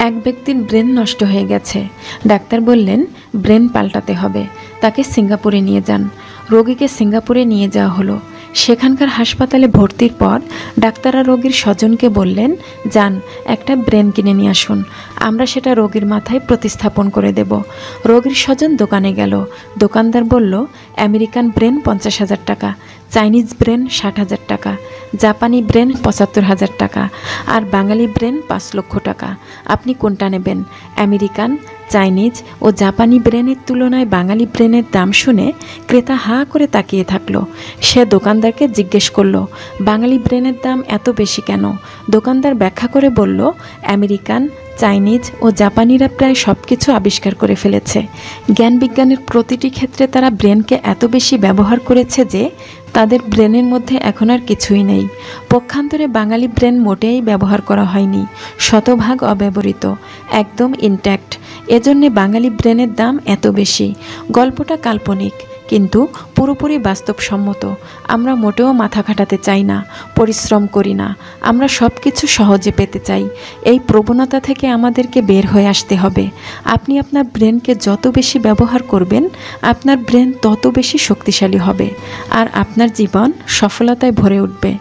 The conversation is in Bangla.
এক ব্যক্তির ব্রেন নষ্ট হয়ে গেছে। ডাক্তার বললেন ব্রেন পাল্টাতে হবে, তাকে সিঙ্গাপুরে নিয়ে যান। রোগীকে সিঙ্গাপুরে নিয়ে যাওয়া হলো। সেখানকার হাসপাতালে ভর্তির পর ডাক্তাররা রোগীর স্বজনকে বললেন, যান একটা ব্রেন কিনে নিয়ে আসুন, আমরা সেটা রোগীর মাথায় প্রতিস্থাপন করে দেব। রোগীর স্বজন দোকানে গেল। দোকানদার বলল, আমেরিকান ব্রেন 50,000 টাকা, চাইনিজ ব্রেন 60,000 টাকা, জাপানি ব্রেন 75,000 টাকা, আর বাঙালি ব্রেন 5 লক্ষ টাকা। আপনি কোনটা নেবেন? আমেরিকান, চাইনিজ ও জাপানি ব্রেনের তুলনায় বাঙালি ব্রেনের দাম শুনে ক্রেতা হাঁ করে তাকিয়ে থাকলো। সে দোকানদারকে জিজ্ঞেস করলো, বাঙালি ব্রেনের দাম এত বেশি কেন? দোকানদার ব্যাখ্যা করে বলল, আমেরিকান, চাইনিজ ও জাপানিরা প্রায় সব কিছু আবিষ্কার করে ফেলেছে। জ্ঞান বিজ্ঞানের প্রতিটি ক্ষেত্রে তারা ব্রেনকে এত বেশি ব্যবহার করেছে যে তাদের ব্রেনের মধ্যে এখন আর কিছুই নেই। পক্ষান্তরে বাঙালি ব্রেন মোটেই ব্যবহার করা হয়নি, শতভাগ অব্যবহৃত, একদম ইনট্যাক্ট। এজন্যে বাঙালি ব্রেনের দাম এত বেশি। গল্পটা কাল্পনিক কিন্তু পুরোপুরি বাস্তবসম্মত। আমরা মোটেও মাথা খাটাতে চাই না, পরিশ্রম করি না, আমরা সব কিছু সহজে পেতে চাই। এই প্রবণতা থেকে আমাদেরকে বের হয়ে আসতে হবে। আপনি আপনার ব্রেনকে যত বেশি ব্যবহার করবেন, আপনার ব্রেন তত বেশি শক্তিশালী হবে আর আপনার জীবন সফলতায় ভরে উঠবে।